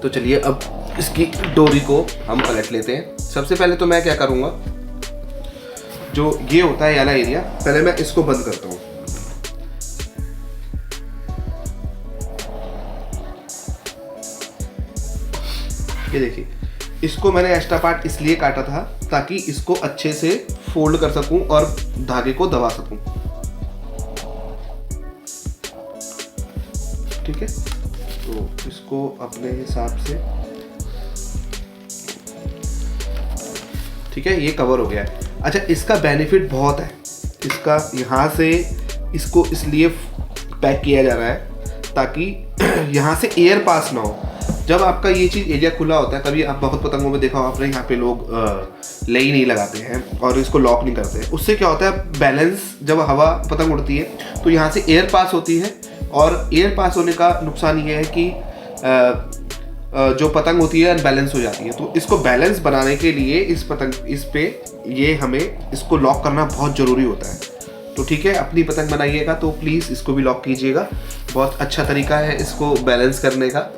तो चलिए अब इसकी डोरी को हम पलट लेते हैं। सबसे पहले तो मैं क्या करूँगा, जो ये होता है वाला एरिया, पहले मैं इसको बंद करता हूँ। ये देखिए, इसको मैंने एक्स्ट्रा पार्ट इसलिए काटा था ताकि इसको अच्छे से फोल्ड कर सकूं और धागे को दबा सकूं। ठीक है, तो इसको अपने हिसाब से, ठीक है, ये कवर हो गया है। अच्छा, इसका बेनिफिट बहुत है। इसका यहाँ से इसको इसलिए पैक किया जा रहा है ताकि यहाँ से एयर पास ना हो। जब आपका ये चीज़ एरिया खुला होता है, कभी आप बहुत पतंगों में देखा हो आपने, यहाँ पे लोग लई नहीं लगाते हैं और इसको लॉक नहीं करते हैं। उससे क्या होता है, बैलेंस, जब हवा पतंग उड़ती है तो यहाँ से एयर पास होती है, और एयर पास होने का नुकसान ये है कि जो पतंग होती है अनबैलेंस हो जाती है। तो इसको बैलेंस बनाने के लिए इस पे ये हमें इसको लॉक करना बहुत ज़रूरी होता है। तो ठीक है, अपनी पतंग बनाइएगा तो प्लीज़ इसको भी लॉक कीजिएगा। बहुत अच्छा तरीका है इसको बैलेंस करने का।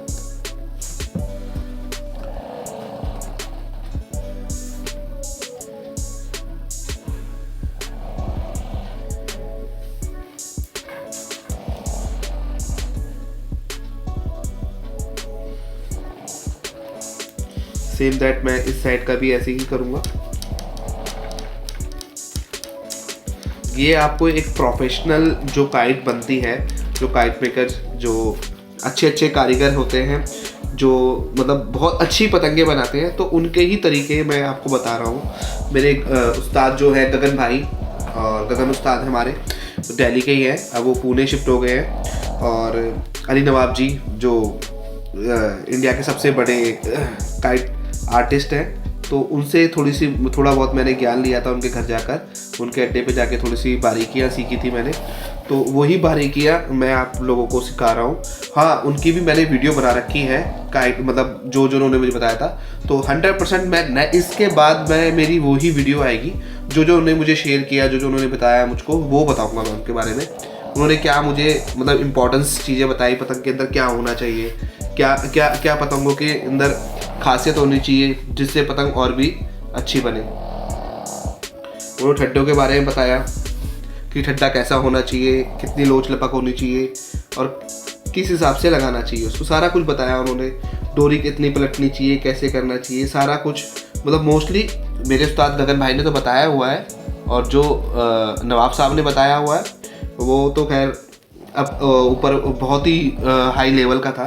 सेम दैट मैं इस साइड का भी ऐसे ही करूँगा। ये आपको एक प्रोफेशनल जो काइट बनती है, जो काइट मेकर, जो अच्छे कारीगर होते हैं, जो मतलब बहुत अच्छी पतंगे बनाते हैं, तो उनके ही तरीके मैं आपको बता रहा हूँ। मेरे उस्ताद जो है गगन भाई, और गगन उस्ताद हमारे तो दिल्ली के ही हैं, अब वो पुणे शिफ्ट हो गए हैं। और अली नवाब जी जो इंडिया के सबसे बड़े काइट आर्टिस्ट हैं, तो उनसे थोड़ा बहुत मैंने ज्ञान लिया था उनके घर जाकर, उनके अड्डे पे जाके थोड़ी सी बारीकियाँ सीखी थी मैंने। तो वही बारीकियाँ मैं आप लोगों को सिखा रहा हूँ। हाँ, उनकी भी मैंने वीडियो बना रखी है, काइट मतलब जो उन्होंने मुझे बताया था। तो 100% मैं इसके बाद मेरी वही वीडियो आएगी, जो उन्होंने मुझे शेयर किया, जो उन्होंने बताया मुझको, वो बताऊँगा मैं उनके बारे में। उन्होंने क्या मुझे मतलब इम्पोर्टेंस चीज़ें बताई, पतंग के अंदर क्या होना चाहिए, क्या पतंगों के अंदर खासियत होनी चाहिए जिससे पतंग और भी अच्छी बने। उन्होंने ठड्डों के बारे में बताया कि ठड्डा कैसा होना चाहिए, कितनी लोच लपक होनी चाहिए और किस हिसाब से लगाना चाहिए, उसको सारा कुछ बताया उन्होंने। डोरी कितनी पलटनी चाहिए, कैसे करना चाहिए, सारा कुछ मतलब मोस्टली मेरे उस्ताद गगन भाई ने तो बताया हुआ है, और जो नवाब साहब ने बताया हुआ है वो तो खैर अब ऊपर बहुत ही हाई लेवल का था।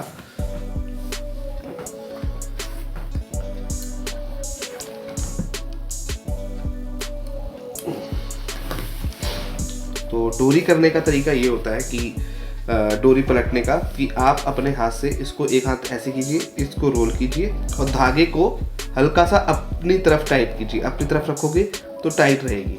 तो डोरी करने का तरीका ये होता है कि डोरी पलटने का, कि आप अपने हाथ से इसको एक हाथ ऐसे कीजिए, इसको रोल कीजिए और धागे को हल्का सा अपनी तरफ टाइट कीजिए। अपनी तरफ रखोगे तो टाइट रहेगी,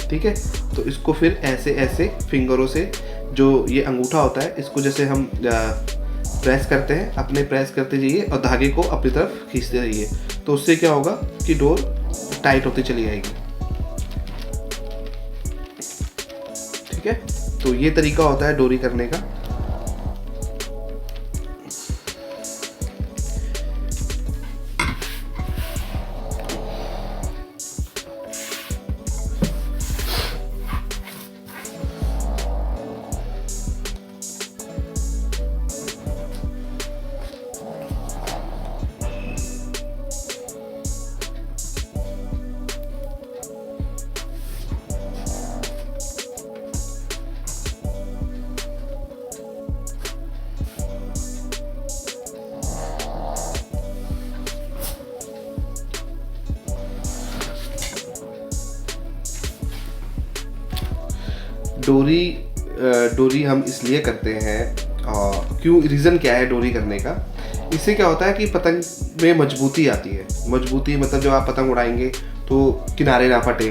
ठीक है। तो इसको फिर ऐसे फिंगरों से, जो ये अंगूठा होता है, इसको जैसे हम प्रेस करते हैं, अपने प्रेस करते जाइए और धागे को अपनी तरफ खींचते रहिए। तो उससे क्या होगा कि डोर टाइट होती चली जाएगी, ठीक है। तो ये तरीका होता है डोरी करने का। डोरी हम इसलिए करते हैं, और क्यों, रीज़न क्या है डोरी करने का। इससे क्या होता है कि पतंग में मजबूती आती है। मजबूती मतलब जब आप पतंग उड़ाएंगे तो किनारे ना फटे,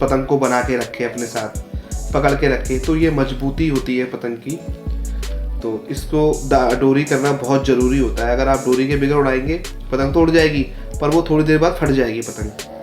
पतंग को बना के रखे, अपने साथ पकड़ के रखे, तो ये मजबूती होती है पतंग की। तो इसको डोरी करना बहुत ज़रूरी होता है। अगर आप डोरी के बगैर उड़ाएंगे, पतंग तो उड़ जाएगी पर वो थोड़ी देर बाद फट जाएगी पतंग।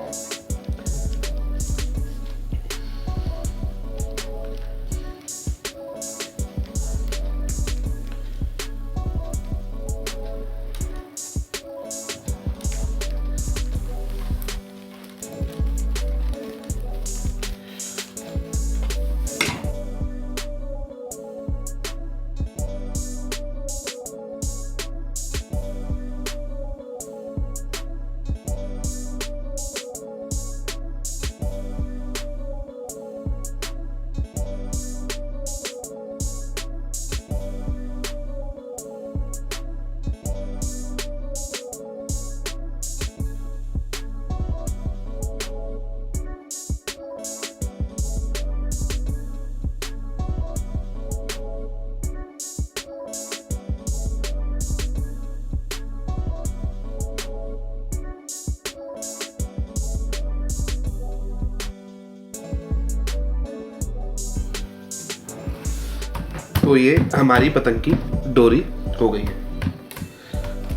तो ये हमारी पतंग की डोरी हो गई है।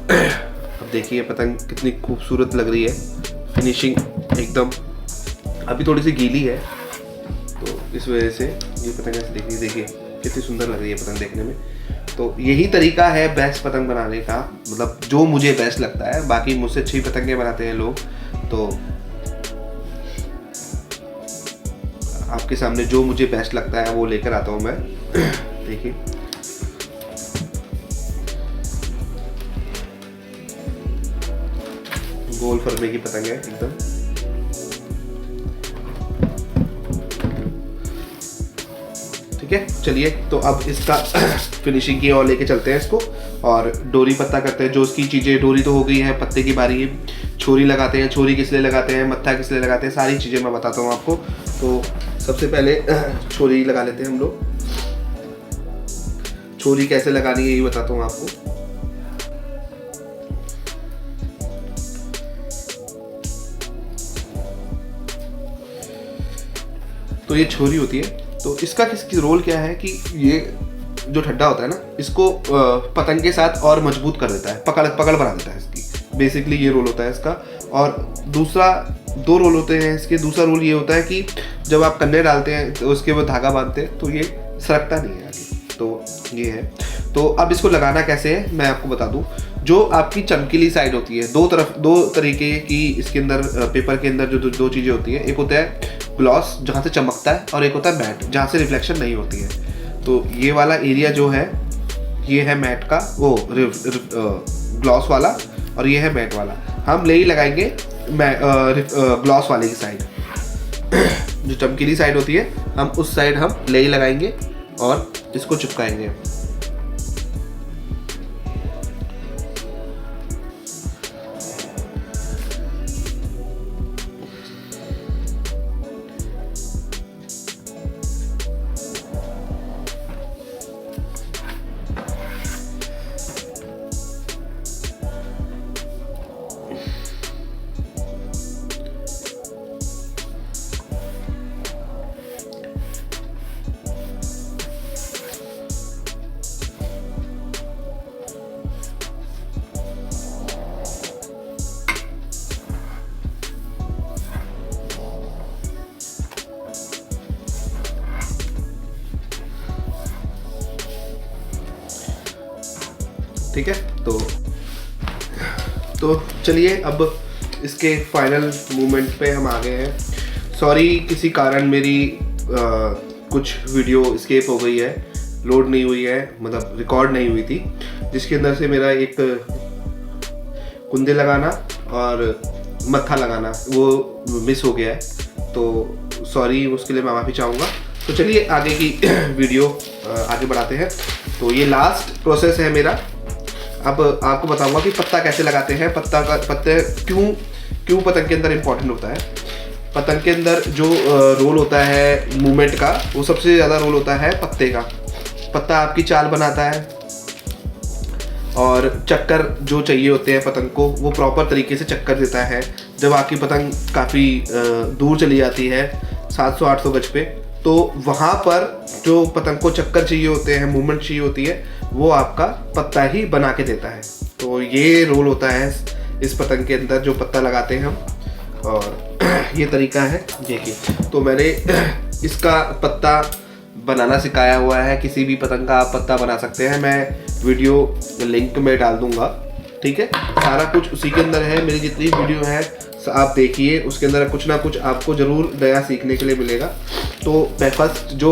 अब देखिए पतंग कितनी खूबसूरत लग रही है, फिनिशिंग एकदम। अभी थोड़ी सी गीली है तो इस वजह से ये पतंग ऐसे देखिए कितनी सुंदर लग रही है पतंग देखने में। तो यही तरीका है बेस्ट पतंग बनाने का, मतलब जो मुझे बेस्ट लगता है। बाकी मुझसे अच्छी पतंगें बनाते हैं लोग, तो आपके सामने जो मुझे बेस्ट लगता है वो लेकर आता हूँ मैं। देखिए गोल फरमे की पतंग है एकदम। ठीक है, चलिए तो अब इसका फिनिशिंग की ओर लेके चलते हैं इसको, और डोरी पत्ता करते हैं। जो उसकी चीज़ें, डोरी तो हो गई है, पत्ते की बारी है। छोरी लगाते हैं, छोरी किस लिए लगाते हैं, मत्था किस लिए लगाते हैं, सारी चीज़ें मैं बताता हूँ आपको। तो सबसे पहले छोरी लगा लेते हैं हम लोग। छोरी कैसे लगानी है ये बताता हूँ आपको। तो ये छोरी होती है, तो इसका किसकी रोल क्या है कि ये जो ठड्डा होता है ना, इसको पतंग के साथ और मजबूत कर देता है, पकड़ बना देता है इसकी। बेसिकली ये रोल होता है इसका। और दूसरा, दो रोल होते हैं इसके। दूसरा रोल ये होता है कि जब आप कन्ने डालते हैं तो उसके बाद धागा बांधते हैं तो ये सरकता नहीं है आगे। तो ये है। तो अब इसको लगाना कैसे है मैं आपको बता दूं। जो आपकी चमकीली साइड होती है, दो तरीके की इसके अंदर, पेपर के अंदर जो दो चीज़ें होती है। एक होता है ग्लॉस जहाँ से चमकता है, और एक होता है मैट जहाँ से रिफ्लेक्शन नहीं होती है। तो ये वाला एरिया जो है ये है मैट का, वो ग्लॉस वाला, और ये है मैट वाला। हम लेई लगाएंगे ग्लॉस वाले की साइड। जो चमकीली साइड होती है हम उस साइड हम लेई लगाएंगे और इसको चिपकाएंगे। ठीक है, तो चलिए अब इसके फाइनल मूवमेंट पे हम आ गए हैं। सॉरी, किसी कारण मेरी कुछ वीडियो स्केप हो गई है, लोड नहीं हुई है, मतलब रिकॉर्ड नहीं हुई थी, जिसके अंदर से मेरा एक कुंदे लगाना और मत्था लगाना वो मिस हो गया है। तो सॉरी, उसके लिए मैं माफ़ी चाहूँगा। तो चलिए आगे की वीडियो आगे बढ़ाते हैं। तो ये लास्ट प्रोसेस है मेरा। अब आपको बताऊंगा कि पत्ता कैसे लगाते हैं। पत्ते क्यों पतंग के अंदर इम्पोर्टेंट होता है। पतंग के अंदर जो रोल होता है मूवमेंट का, वो सबसे ज़्यादा रोल होता है पत्ते का। पत्ता आपकी चाल बनाता है, और चक्कर जो चाहिए होते हैं पतंग को, वो प्रॉपर तरीके से चक्कर देता है। जब आपकी पतंग काफ़ी दूर चली जाती है 700-800 गज पे, तो वहाँ पर जो पतंग को चक्कर चाहिए होते हैं, मूवमेंट चाहिए होती है, वो आपका पत्ता ही बना के देता है। तो ये रोल होता है इस पतंग के अंदर जो पत्ता लगाते हैं हम, और ये तरीका है। देखिए, तो मैंने इसका पत्ता बनाना सिखाया हुआ है। किसी भी पतंग का आप पत्ता बना सकते हैं, मैं वीडियो लिंक में डाल दूंगा। ठीक है, सारा कुछ उसी के अंदर है। मेरी जितनी वीडियो है आप देखिए, उसके अंदर कुछ ना कुछ आपको ज़रूर नया सीखने के लिए मिलेगा। तो फर्स्ट जो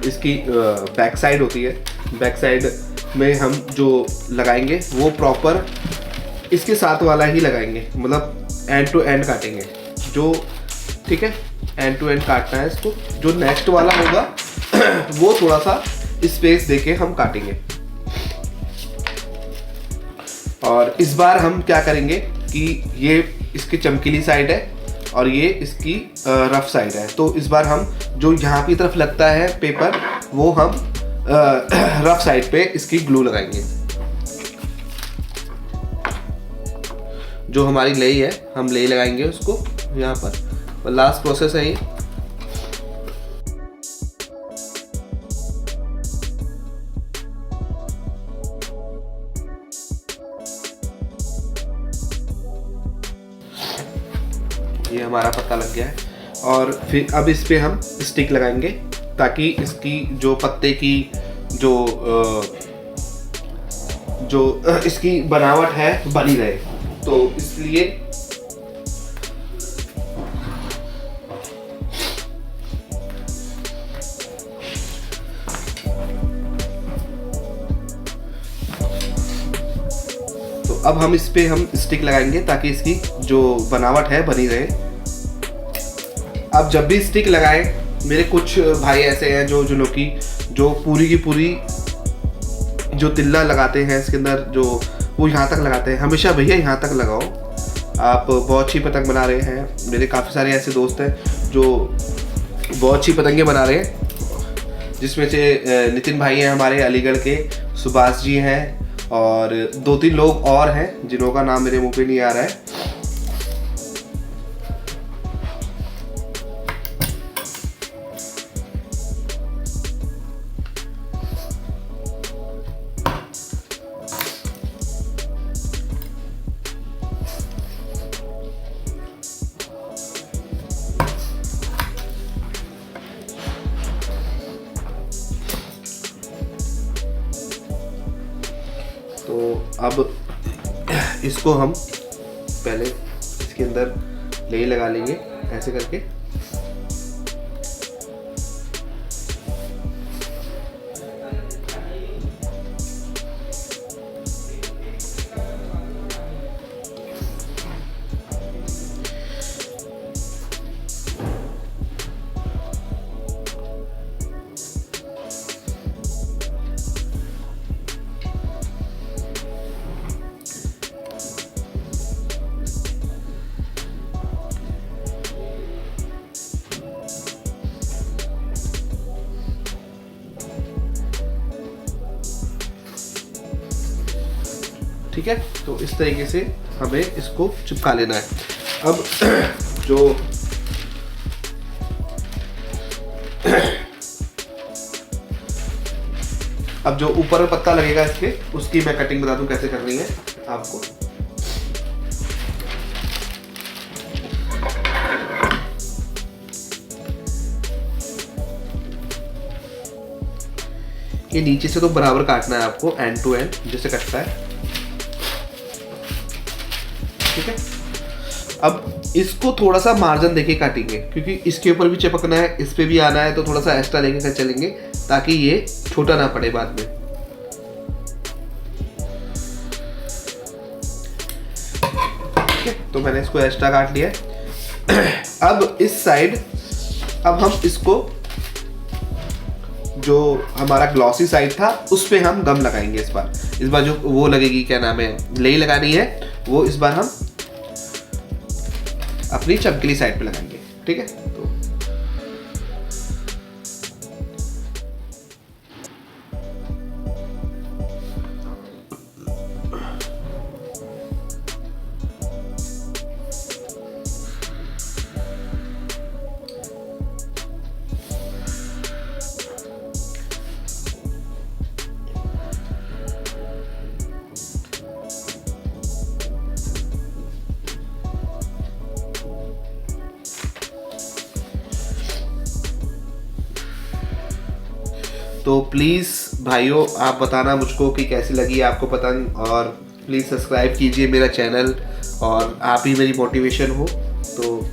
इसकी बैक साइड होती है, बैक साइड में हम जो लगाएंगे वो प्रॉपर इसके साथ वाला ही लगाएंगे, मतलब एंड टू एंड काटेंगे जो। ठीक है, एंड टू एंड काटना है इसको। जो नेक्स्ट वाला होगा वो थोड़ा सा स्पेस देके हम काटेंगे। और इस बार हम क्या करेंगे कि ये इसकी चमकीली साइड है और ये इसकी रफ साइड है। तो इस बार हम जो यहाँ की तरफ लगता है पेपर, वो हम रफ साइड पे इसकी ग्लू लगाएंगे। जो हमारी लेई है, हम लेई लगाएंगे उसको यहाँ पर। लास्ट प्रोसेस है ये। ये हमारा पत्ता लग गया है। और फिर अब इस पे हम स्टिक लगाएंगे ताकि इसकी जो पत्ते की जो इसकी बनावट है बनी रहे। तो इसलिए अब हम इस पे हम स्टिक लगाएंगे ताकि इसकी जो बनावट है बनी रहे। अब जब भी स्टिक लगाएं, मेरे कुछ भाई ऐसे हैं जो पूरी की पूरी जो तिल्ला लगाते हैं इसके अंदर, जो वो यहाँ तक लगाते हैं। हमेशा भैया यहाँ तक लगाओ, आप बहुत अच्छी पतंग बना रहे हैं। मेरे काफ़ी सारे ऐसे दोस्त हैं जो बहुत अच्छी पतंगें बना रहे हैं, जिसमें से नितिन भाई हैं हमारे अलीगढ़ के, सुभाष जी हैं और 2-3 लोग और हैं जिन्हों का नाम मेरे मुंह पे नहीं आ रहा है। तो अब इसको हम पहले इसके अंदर लेई लगा लेंगे ऐसे करके। ठीक है, तो इस तरीके से हमें इसको चिपका लेना है। अब जो ऊपर पत्ता लगेगा इसके, उसकी मैं कटिंग बता दूं कैसे करनी है आपको। ये नीचे से तो बराबर काटना है आपको, एंड टू एंड जैसे कटता है। ठीक है, अब इसको थोड़ा सा मार्जिन देके काटेंगे क्योंकि इसके ऊपर भी चिपकना है, इस पे भी आना है, तो थोड़ा सा एक्स्ट्रा लेके चलेंगे ताकि ये छोटा ना पड़े बाद में। ठीक है, तो मैंने इसको एक्स्ट्रा काट लिया है। अब इस साइड अब हम इसको जो हमारा ग्लॉसी साइड था उस पे हम गम लगाएंगे। इस बार जो वो लगेगी, क्या नाम है, लेई लगानी है, वो इस बार हम अपनी चमकीली साइड पे लगाएंगे। ठीक है, तो तो प्लीज़ भाइयों आप बताना मुझको कि कैसी लगी आपको पतंग, और प्लीज़ सब्सक्राइब कीजिए मेरा चैनल, और आप ही मेरी मोटिवेशन हो। तो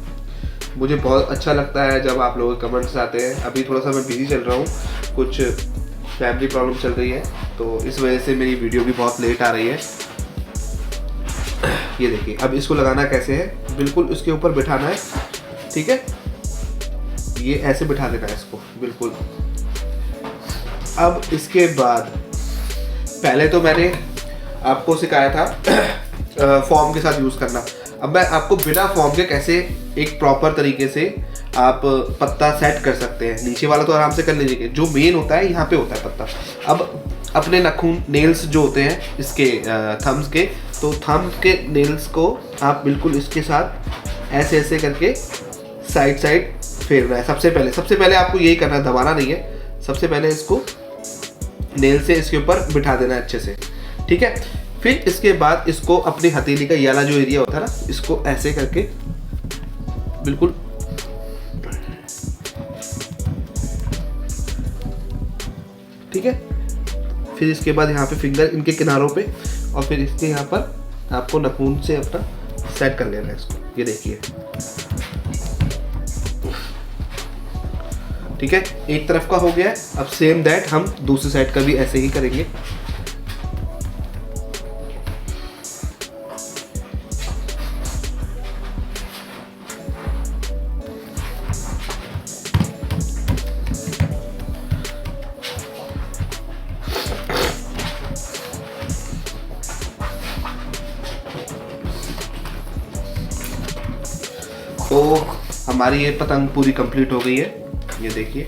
मुझे बहुत अच्छा लगता है जब आप लोगों के कमेंट्स आते हैं। अभी थोड़ा सा मैं बिजी चल रहा हूँ, कुछ फैमिली प्रॉब्लम चल रही है, तो इस वजह से मेरी वीडियो भी बहुत लेट आ रही है। ये देखिए, अब इसको लगाना कैसे है, बिल्कुल इसके ऊपर बिठाना है। ठीक है, ये ऐसे बिठा देना है इसको बिल्कुल। अब इसके बाद पहले तो मैंने आपको सिखाया था फॉर्म के साथ यूज़ करना। अब मैं आपको बिना फॉर्म के कैसे एक प्रॉपर तरीके से आप पत्ता सेट कर सकते हैं। नीचे वाला तो आराम से कर लीजिए, जो मेन होता है यहाँ पे होता है पत्ता। अब अपने नाखून, नेल्स जो होते हैं इसके थम्स के, तो थम्स के नेल्स को आप बिल्कुल इसके साथ ऐसे ऐसे करके साइड साइड फेरना है। सबसे पहले आपको यही करना है, दबाना नहीं है। सबसे पहले इसको नेल से इसके ऊपर बिठा देना है अच्छे से। ठीक है, फिर इसके बाद इसको अपनी हथेली का ये वाला जो एरिया होता है ना, इसको ऐसे करके बिल्कुल ठीक है। फिर इसके बाद यहाँ पे फिंगर इनके किनारों पे और फिर इसके यहाँ पर आपको नाखून से अपना सेट कर लेना है इसको। ये देखिए ठीक है, एक तरफ का हो गया है। अब सेम दैट हम दूसरी साइड का भी ऐसे ही करेंगे। तो हमारी ये पतंग पूरी कंप्लीट हो गई है। ये देखिए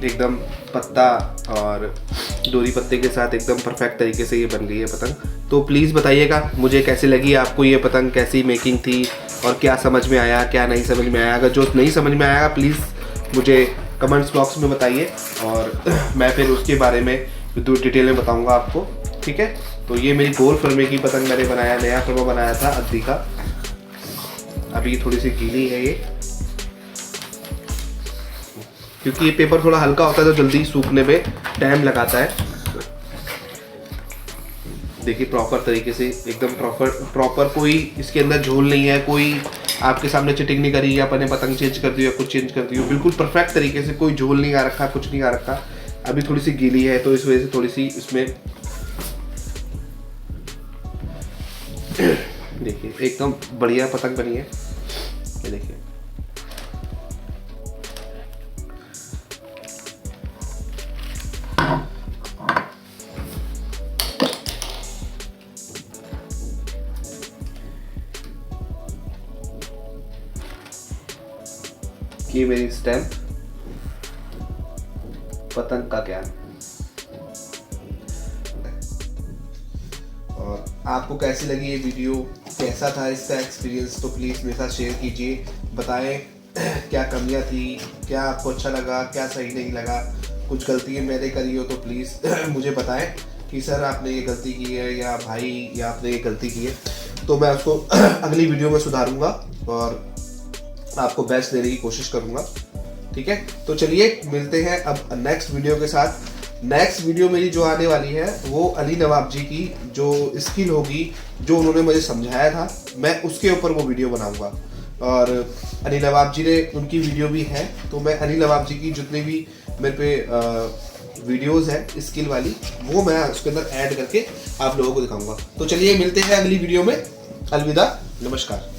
एकदम पत्ता और डोरी पत्ते के साथ एकदम परफेक्ट तरीके से ये बन गई है पतंग। तो प्लीज़ बताइएगा मुझे कैसी लगी आपको ये पतंग, कैसी मेकिंग थी और क्या समझ में आया, क्या नहीं समझ में आया। अगर जो नहीं समझ में आया प्लीज़ मुझे कमेंट्स बॉक्स में बताइए और मैं फिर उसके बारे में डिटेल में बताऊँगा आपको। ठीक है, तो ये मेरी गोल फर्मे की पतंग मैंने बनाया, नया फर्मा बनाया था अद्दी का। अभी थोड़ी सी गीली है ये, क्योंकि ये पेपर थोड़ा हल्का होता है तो जल्दी सूखने में टाइम लगाता है। देखिए प्रॉपर तरीके से एकदम प्रॉपर कोई इसके अंदर झोल नहीं है, कोई आपके सामने चिटिंग नहीं करी या अपने पतंग चेंज कर दी या कुछ चेंज कर दी हो। बिल्कुल परफेक्ट तरीके से, कोई झोल नहीं आ रखा, कुछ नहीं आ रखा। अभी थोड़ी सी गीली है तो इस वजह से थोड़ी सी इसमें देखिए एकदम बढ़िया पतंग बनी है। ये देखिए ये मेरी स्टैम्प पतंग का ज्ञान। और आपको कैसी लगी ये वीडियो, कैसा था इसका एक्सपीरियंस, तो प्लीज़ मेरे साथ शेयर कीजिए। बताएं क्या कमियां थी, क्या आपको अच्छा लगा, क्या सही नहीं लगा। कुछ गलतियाँ मैंने करी हो तो प्लीज़ मुझे बताएं कि सर आपने ये गलती की है या भाई या आपने ये गलती की है, तो मैं उसको अगली वीडियो में सुधारूंगा और आपको बेस्ट देने की कोशिश करूंगा। ठीक है, तो चलिए मिलते हैं अब नेक्स्ट वीडियो के साथ। नेक्स्ट वीडियो मेरी जो आने वाली है वो अली नवाब जी की जो स्किल होगी, जो उन्होंने मुझे समझाया था, मैं उसके ऊपर वो वीडियो बनाऊंगा। और अली नवाब जी ने उनकी वीडियो भी है, तो मैं अली नवाब जी की जितनी भी मेरे पे वीडियोस है स्किल वाली, वो मैं उसके अंदर ऐड करके आप लोगों को दिखाऊंगा। तो चलिए मिलते हैं अगली वीडियो में। अलविदा, नमस्कार।